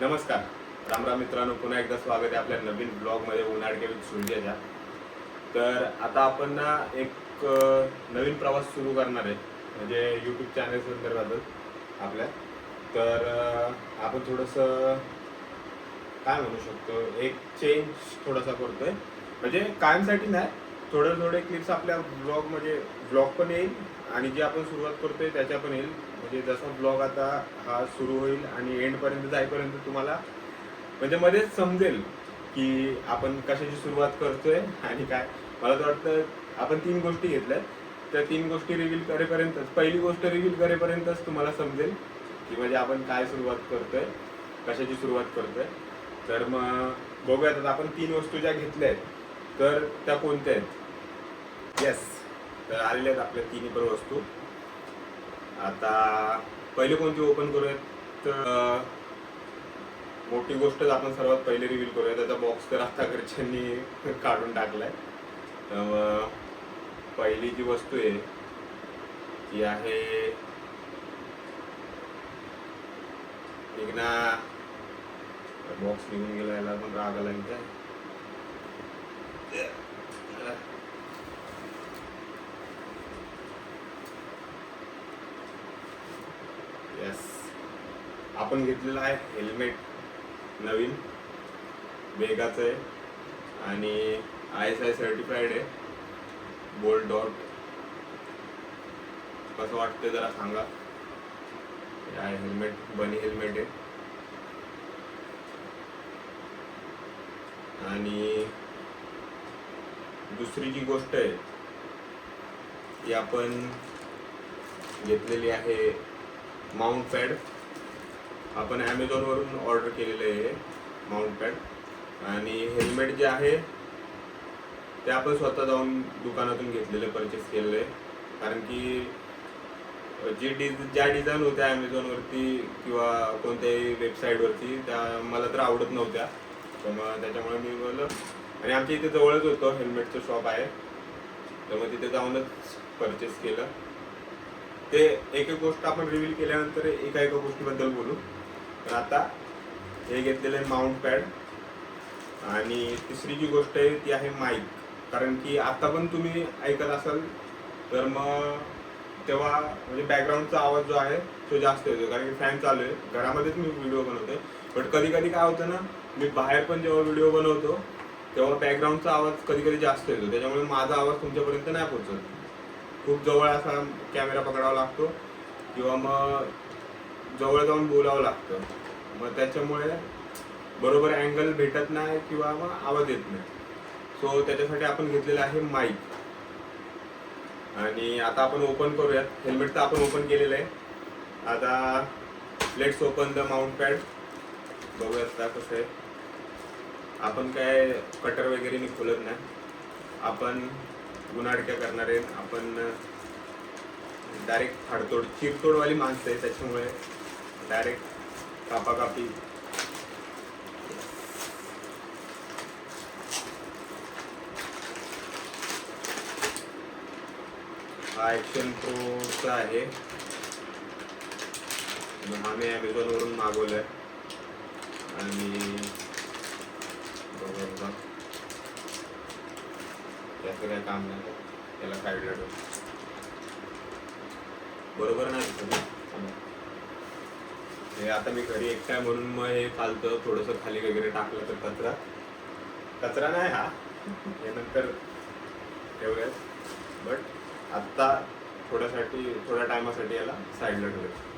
नमस्कार, रामराम मित्रांनो, पुन्हा एकदा स्वागत आहे आपल्या नवीन ब्लॉगमध्ये उन्हाळके विथ सूर्याच्या. तर आता आपण ना एक नवीन प्रवास सुरू करणार आहे, म्हणजे यूट्यूब चॅनल संदर्भातच आपल्या. तर आपण थोडंसं काय म्हणू शकतो, एक चेंज थोडासा करतोय, म्हणजे कायमसाठी नाही, थोडे क्लिप्स आपल्या ब्लॉगमध्ये ब्लॉग पण येईल आणि जे आपण सुरुवात करतोय त्याच्या पण येईल. म्हणजे जसा ब्लॉग आता हा सुरू होईल आणि एंडपर्यंत जाईपर्यंत तुम्हाला म्हणजे मध्येच समजेल की आपण कशाची सुरुवात करतोय आणि काय. मला तर वाटतं आपण 3 गोष्टी घेतल्या, त्या 3 गोष्टी रिव्हील करेपर्यंतच, पहिली गोष्ट रिव्हील करेपर्यंतच तुम्हाला समजेल की म्हणजे आपण काय सुरुवात करतोय, कशाची सुरुवात करतोय. तर मग बघूयात आता आपण 3 वस्तू ज्या घेतल्या आहेत तर त्या कोणत्या आहेत. येस, तर आलेल्या आहेत आपल्या 3 पण वस्तू. आता पहिले कोणती ओपन करूयात, तर मोठी गोष्ट आपण सर्वात पहिले रिव्हील करूया. त्याचा बॉक्स तर आता घरच्यांनी काढून टाकलाय. तर पहिली जी वस्तू आहे ती आहे निघना. बॉक्स निघून गेला, याला पण राग आला काय. येस, आपण घेतलेलं आहे हेल्मेट, नवीन वेगाचं आहे आणि ISI सर्टिफाईड आहे, गोल्ड डॉट. कसं वाटतं जरा सांगा. आहे हेल्मेट, बनी हेल्मेट आहे. आणि दुसरी जी गोष्ट आहे ती आपण घेतलेली आहे माउंट पॅड. आपण ॲमेझॉनवरून ऑर्डर केलेलं आहे माउंट पॅड. आणि हेल्मेट जे आहे ते आपण स्वतः जाऊन दुकानातून घेतलेलं, परचेस केलेलं आहे. कारण की ज्या डिझाईन होत्या ॲमेझॉनवरती किंवा कोणत्याही वेबसाईटवरती त्या मला तर आवडत नव्हत्या. तर मग त्याच्यामुळे मी बोललो, आणि आमच्या इथे जवळच होतं हेल्मेटचं शॉप आहे, तर मग तिथे जाऊनच परचेस केलं. ते एक गोष्ट आपण रिव्हील केल्यानंतर एका गोष्टीबद्दल बोलू. तर आता हे घेतलेलं आहे माउंट पॅड. आणि तिसरी जी गोष्ट आहे ती आहे माईक. कारण की आता पण तुम्ही ऐकत असाल तर मग तेव्हा म्हणजे बॅकग्राऊंडचा आवाज जो आहे तो जास्त येतो, कारण की फॅन चालू आहे. घरामध्येच मी व्हिडिओ बनवतोय, बट कधी काय होतं ना, मी बाहेर पण जेव्हा व्हिडिओ बनवतो तेव्हा बॅकग्राऊंडचा आवाज कधी जास्त येतो. त्याच्यामुळे माझा आवाज तुमच्यापर्यंत नाही पोहोचत. खूप जवळ असा कॅमेरा पकडावा लागतो किंवा मग जवळ जाऊन बोलावं लागतं. मग त्याच्यामुळे बरोबर अँगल भेटत नाही किंवा मग आवाज येत नाही. सो त्याच्यासाठी आपण घेतलेलं आहे माईक. आणि आता आपण ओपन करूयात. हेल्मेट तर आपण ओपन केलेलं आहे. आता let's open the mount pad. बघूयात का कसं आहे. आपण काय कटर वगैरे खोलत नाही, आपण गुणाडक्या करणार आहे. आपण डायरेक्ट फाडतोड चिरतोडवाली माणसं आहे, त्याच्यामुळे डायरेक्ट कापाकापी. हा ॲक्शन प्रोचा आहे. हा मी ॲमेझॉनवरून मागवला आहे. आणि बघा याचं काय काम नाही, त्याला काढलं बरोबर नाही. हे आता मी घरी एकटाय म्हणून मग हे चालतं. थोडंसं खाली वगैरे टाकलं तर कचरा नाही हा, हे नंतर ठेवूयात. बट आत्ता थोड्या टायमासाठी याला साईडला ठेवूया.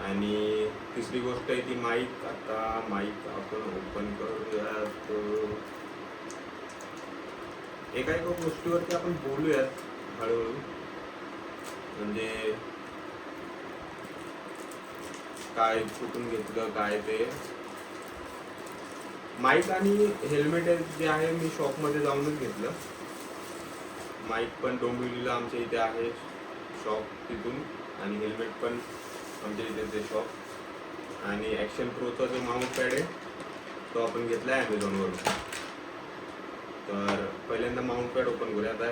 आणि तिसरी गोष्ट आहे ती माईक. आता माईक आपण ओपन करूयात. एका गोष्टीवरती आपण बोलूयात हळूहळू. म्हणजे काय कुठून घेतलं काय ते. माईक आणि हेल्मेट जे आहे मी शॉपमध्ये जाऊनच घेतलं. माईक पण डोंबिवलीला आमच्या इथे आहे शॉप तिथून, आणि हेल्मेट पण आमच्या इथे ते शॉप. आणि ॲक्शन प्रोचा जो माउंट पॅड आहे तो आपण घेतला आहे ॲमेझॉनवरून. तर पहिल्यांदा माउंट पॅड ओपन करूया. आता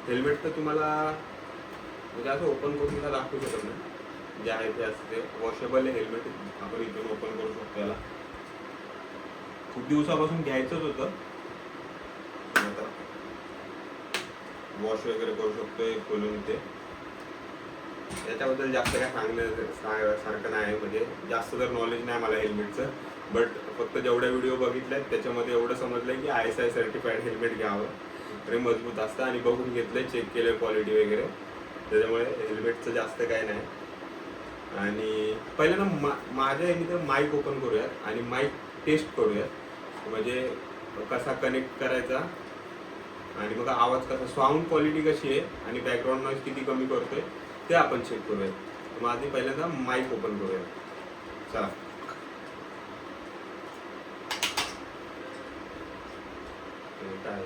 हेल्मेट तर तुम्हाला म्हणजे असं ओपन करून मला दाखवू शकत नाही, जे आहे ते असते वॉशेबल हेल्मेट. आपण इथून ओपन करू शकतो याला. खूप दिवसापासून घ्यायचंच होतं, आता वॉश वगैरे करू शकतोय खोलून ते. याच्याबद्दल जास्त काय सारखं नाही, म्हणजे जास्त तर नॉलेज नाही मला हेल्मेटचं. बट फक्त जेवढ्या व्हिडिओ बघितल्या त्याच्यामध्ये एवढं समजलं की ISI सर्टिफाईड हेल्मेट घ्यावं, तरी मजबूत असतं. आणि बघून घेतलंय, चेक केलं क्वालिटी वगैरे, त्याच्यामुळे हेल्मेटचं जास्त काय नाही. आणि पहिल्यांदा माझ्या याने तर माईक ओपन करूयात आणि माईक टेस्ट करूयात, म्हणजे कसा कनेक्ट करायचा आणि मग आवाज कसा, साऊंड क्वालिटी कशी आहे आणि बॅकग्राऊंड नॉईज किती कमी करतोय ते आपण चेक करूयात. मग आधी पहिल्यांदा माईक ओपन करूयात. चला. काय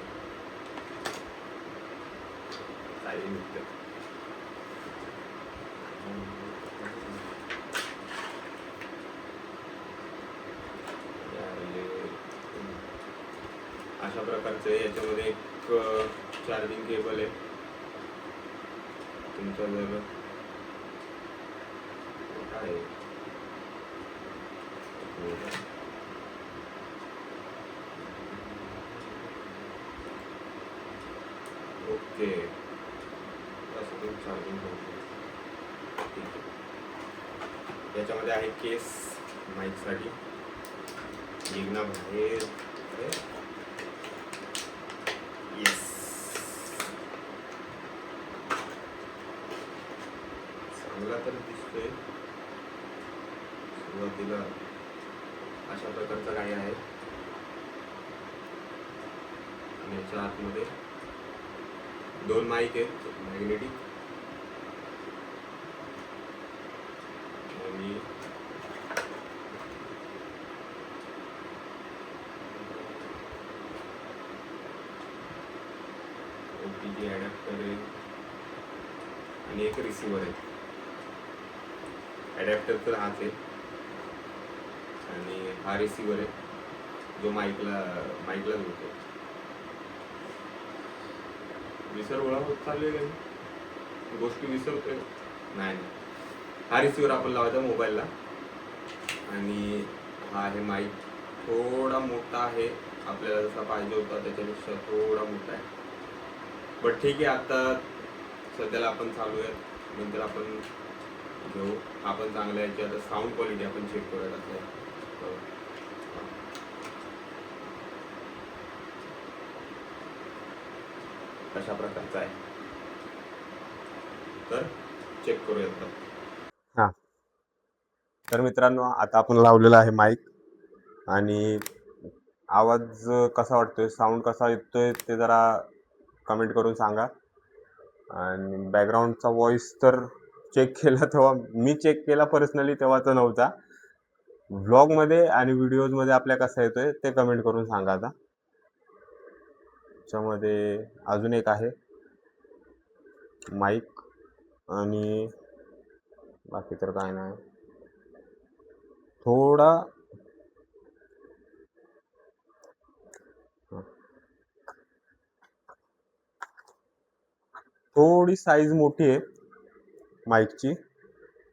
काय निघतं. अशा प्रकारचं आहे. याच्यामध्ये एक चार्जिंग केबल आहे. तुमचा जर काय ओके, असं चार्जिंग करू. याच्यामध्ये आहे केस माईकसाठी. निघणं बाहेर. येस, चांगला तर दिसतोय. सुरुवातीला अशा प्रकारचा काही आहे आणि याच्या आतमध्ये 2 माईक आहेत मॅग्नेटिक. आणि OTG ॲडॅप्टर आहे आणि एक रिसिव्हर आहे. ॲडॅप्टर तर हाच आहे आणि हा रिसिव्हर आहे जो माईकला जोडतो. विसरवळा होत चालू आहे, काही गोष्टी विसरतोय. नाही, हा रिसिव्हर आपण लावायचा मोबाईलला. आणि हा आहे माईक. थोडा मोठा आहे, आपल्याला जसा पाहिजे होता त्याच्यापेक्षा थोडा मोठा आहे, बट ठीक आहे. आता सध्याला आपण चालू आहे, नंतर आपण घेऊ. आपण चांगला याची आता साऊंड क्वालिटी आपण चेक करूयात. आपल्या कशा प्रकारचा आहे तर चेक करूयात. हां, तर मित्रांनो आता आपण लावलेला आहे माईक आणि आवाज कसा वाटतोय, साऊंड कसा येतोय ते जरा कमेंट करून सांगा. आणि बॅकग्राऊंडचा व्हॉइस तर चेक केला, तेव्हा मी चेक केला पर्सनली तेव्हाचा नव्हता. व्लॉगमध्ये आणि व्हिडिओजमध्ये आपल्या कसा येतोय ते कमेंट करून सांगा. आता त्याच्यामध्ये अजून एक आहे माईक आणि बाकी तर काय नाही. थोडा थोडी साईज मोठी आहे माईकची,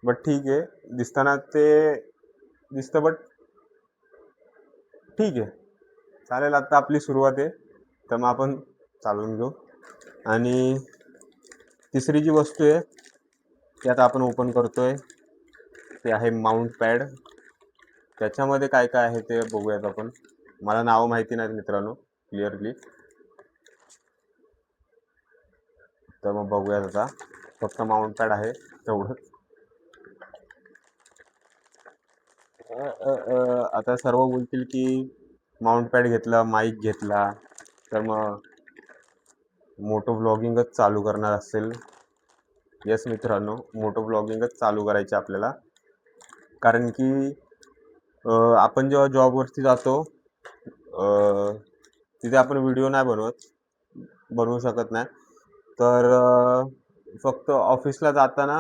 बट ठीक आहे. दिसताना ते दिसतं, बट ठीक आहे, चालेल. आता आपली सुरुवात आहे, तर मग आपण चालवून घेऊ. आणि तिसरी जी वस्तू आहे ती आता आपण ओपन करतोय, ते आहे माउंट पॅड. त्याच्यामध्ये काय काय आहे ते बघूयात आपण. मला नावं माहिती नाहीत मित्रांनो क्लिअरली, तर मग बघूयात. आता फक्त माउंट पॅड आहे तेवढंच. आता सर्व बोलतील की माउंट पॅड घेतला, माईक घेतला, तर मग मोटो व्लॉगिंगच चालू करणार असेल. येस मित्रांनो, मोटो व्लॉगिंगच चालू करायचे आपल्याला. कारण की आपण जेव्हा जॉबवरती जातो तिथे आपण व्हिडिओ नाही बनवू शकत नाही. तर फक्त ऑफिसला जाताना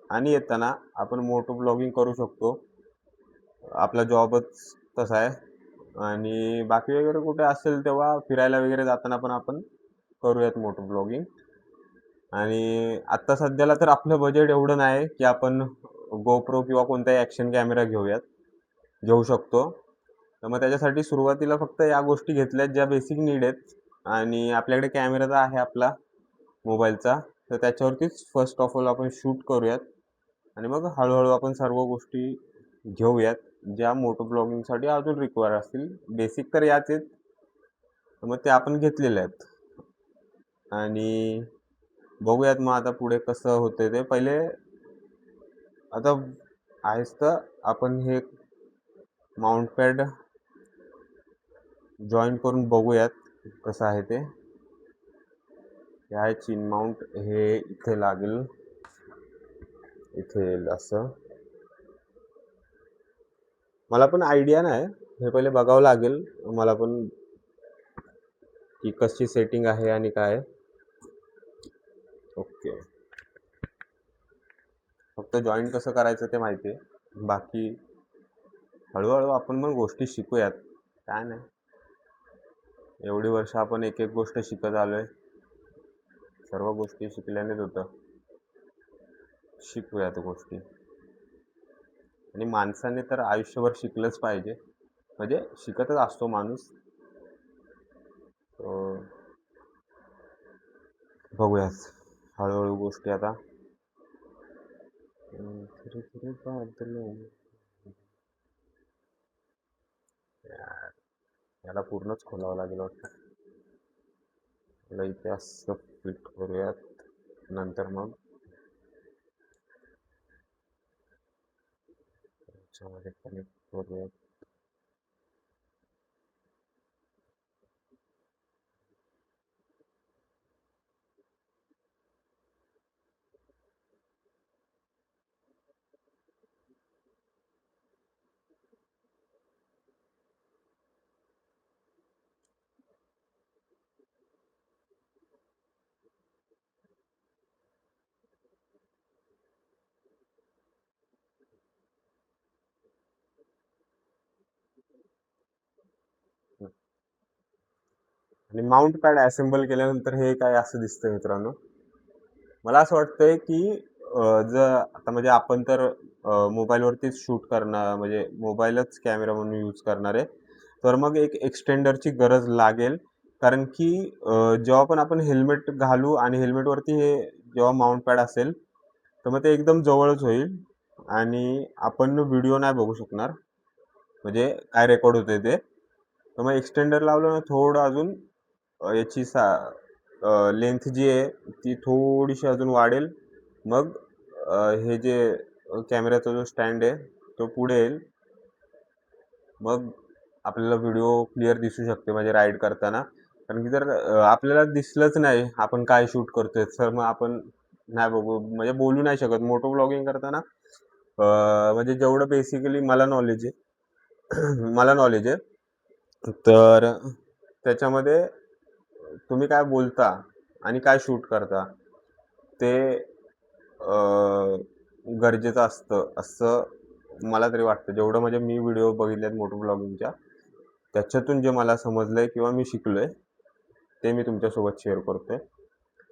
आणि येताना आपण मोटो व्लॉगिंग करू शकतो. आपला जॉबच तसा आहे. आणि बाकी वगैरे कुठे असेल तेव्हा फिरायला वगैरे जाताना पण आपण करूयात मोटो व्लॉगिंग. आणि आत्ता सध्याला तर आपलं बजेट एवढं नाही की आपण गोप्रो किंवा कोणताही ॲक्शन कॅमेरा घेऊ शकतो. तर मग त्याच्यासाठी सुरुवातीला फक्त या गोष्टी घेतल्यात ज्या बेसिक नीड आहेत. आणि आपल्याकडे कॅमेरा तर आहे आपला मोबाईलचा, तर त्याच्यावरतीच फर्स्ट ऑफ ऑल आपण शूट करूयात आणि मग हळूहळू आपण सर्व गोष्टी घेऊयात ज्या मोटो ब्लॉगिंगसाठी अजून रिक्वायर असतील. बेसिक तर याच आहेत, तर मग ते आपण घेतलेले आहेत. आणि बघूयात मग आता पुढे कसं होतंय ते. पहिले आता आहेच तर आपण हे माउंट पॅड जॉईन करून बघूयात कसं आहे ते. हे आहे चीन माउंट, हे इथे लागेल, इथे येईल असं. मला पण आयडिया नाही, हे पहिले बघावं लागेल मला पण की कशी सेटिंग आहे आणि काय. ओके, फक्त जॉईन कसं करायचं ते माहिती आहे, बाकी हळूहळू आपण पण गोष्टी शिकूयात. काय नाही, एवढी वर्ष आपण एक एक गोष्ट शिकत आलोय, सर्व गोष्टी शिकल्यानेच होतं. शिकूयात गोष्टी. आणि माणसाने तर आयुष्यभर शिकलंच पाहिजे, म्हणजे शिकतच असतो माणूस. बघूयात हळूहळू गोष्टी आता. याला पूर्णच खोलावं लागेल वाटतं. इथे असं फिट करूयात, नंतर मग याच्यामध्ये कनेक्ट करूयात. आणि माउंट पॅड असेंबल केल्यानंतर हे काय असं दिसतंय मित्रांनो. मला असं वाटतंय की जर आता म्हणजे आपण तर मोबाईलवरतीच शूट करणार, म्हणजे मोबाईलच कॅमेरा म्हणून यूज करणार आहे, तर मग एक एक्सटेंडरची गरज लागेल. कारण की जेव्हा पण आपण हेल्मेट घालू आणि हेल्मेटवरती हे जेव्हा माउंट पॅड असेल, तर मग ते एकदम जवळच होईल आणि आपण व्हिडिओ नाही बघू शकणार, म्हणजे काय रेकॉर्ड होते ते. तर मग एक्सटेंडर लावलं ना थोडं अजून याची लेंथ जी आहे ती थोडीशी अजून वाढेल. मग हे जे कॅमेऱ्याचा जो स्टँड आहे तो पुढे येईल, मग आपल्याला व्हिडिओ क्लिअर दिसू शकते म्हणजे राईड करताना. कारण की जर आपल्याला दिसलंच नाही आपण काय शूट करतोय, तर मग आपण नाही बघू, म्हणजे बोलू नाही शकत. मोटो ब्लॉगिंग करताना म्हणजे जेवढं बेसिकली मला नॉलेज आहे मला नॉलेज आहे, तर त्याच्यामध्ये तुम्ही काय बोलता आणि काय शूट करता ते गरजेचं असतं असं मला तरी वाटतं. जेवढं म्हणजे मी व्हिडिओ बघितलेत मोटो ब्लॉगिंगच्या, त्याच्यातून जे मला समजलंय किंवा मी शिकलोय ते मी तुमच्यासोबत शेअर करतोय.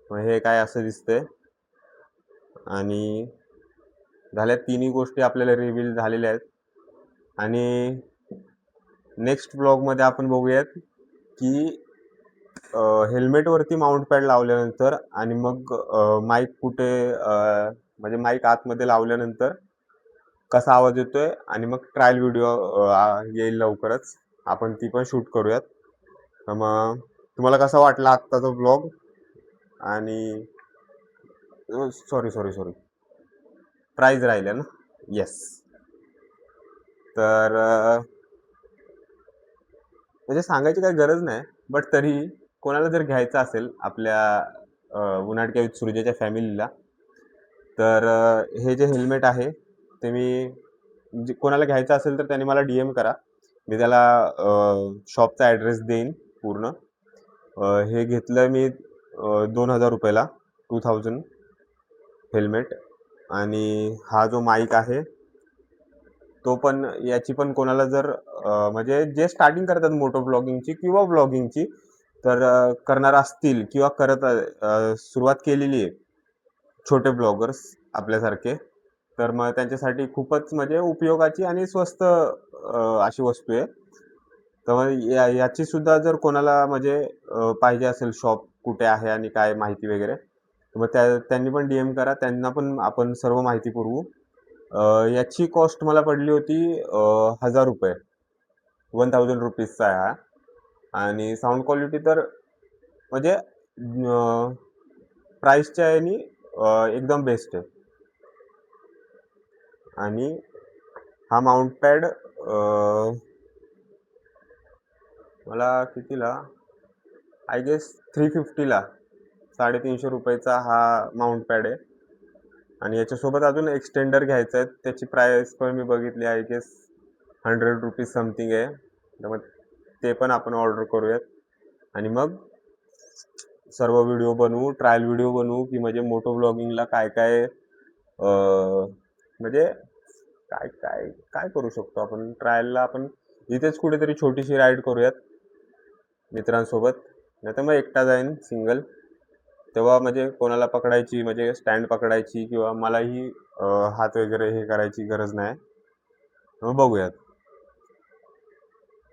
मग हे काय असं दिसतंय आणि झाल्या तिन्ही गोष्टी आपल्याला रिव्हील झालेल्या आहेत. आणि नेक्स्ट ब्लॉगमध्ये आपण बघूयात की हेल्मेटवरती माउंट पॅड लावल्यानंतर आणि मग माईक कुठे म्हणजे माईक आतमध्ये लावल्यानंतर कसा आवाज येतोय, आणि मग ट्रायल व्हिडिओ येईल लवकरच, आपण ती पण शूट करूयात. तर मग तुम्हाला कसा वाटला आत्ताचा ब्लॉग? आणि सॉरी प्राईज राहिल्या ना, येस. तर म्हणजे सांगायची काही गरज नाही, बट तरी कोणाला जर घ्यायचं असेल आपल्या उनाडक्या विथ सुरजेच्या फॅमिलीला, तर हे जे हेल्मेट आहे ते मी कोणाला घ्यायचं असेल तर त्यांनी मला DM करा, मी त्याला शॉपचा ॲड्रेस देईन पूर्ण. हे घेतलं मी 2000 रुपयाला, 2000 हेल्मेट. आणि हा जो माईक आहे तो पण, याची पण कोणाला जर म्हणजे जे स्टार्टिंग करतात मोटो ब्लॉगिंगची किंवा ब्लॉगिंगची तर करणार असतील किंवा सुरुवात केलेली आहे, छोटे ब्लॉगर्स आपल्यासारखे, तर मग त्यांच्यासाठी खूपच म्हणजे उपयोगाची आणि स्वस्त अशी वस्तू आहे. तर मग याची सुद्धा जर कोणाला म्हणजे पाहिजे असेल शॉप कुठे आहे आणि काय माहिती वगैरे, तर मग त्यांनी पण DM करा, त्यांना पण आपण सर्व माहिती पुरवू. याची कॉस्ट मला पडली होती ₹1000, 1000 रुपीजचा आहे हा. आणि साऊंड क्वालिटी तर म्हणजे प्राईसच्या यानी एकदम बेस्ट आहे. आणि हा माउंट पॅड मला कितीला, आय गेस 350ला, 350 रुपयाचा हा माउंट पॅड आहे. आणि याच्यासोबत अजून एक्सटेंडर घ्यायचं आहे, त्याची प्राईस पण मी बघितली, आय गेस 100 रुपीज समथिंग आहे. तर मग ते पण आपण ऑर्डर करूयात आणि मग सर्व व्हिडिओ बनवू, ट्रायल व्हिडिओ बनवू, की म्हणजे मोटो ब्लॉगिंगला काय काय म्हणजे काय काय काय करू शकतो आपण ट्रायलला. आपण इथेच कुठेतरी छोटीशी राईड करूयात मित्रांसोबत, नाही तर मग एकटा जाईन सिंगल. तेव्हा म्हणजे कोणाला पकडायची म्हणजे स्टँड पकडायची किंवा मलाही हात वगैरे हे करायची गरज नाही. मग बघूयात.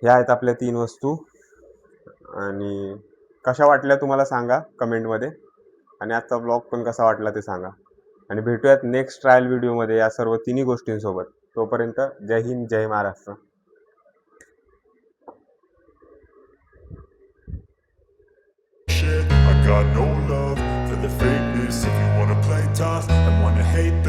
ह्या आहेत आपल्या 3 वस्तू. आणि कशा वाटल्या तुम्हाला सांगा कमेंटमध्ये. आणि आजचा ब्लॉग पण कसा वाटला ते सांगा. आणि भेटूयात नेक्स्ट ट्रायल व्हिडिओमध्ये या सर्व तिन्ही गोष्टींसोबत. तोपर्यंत जय हिंद, जय Maharashtra. I got no love for the fakeness. If you wanna play tough and wanna hate this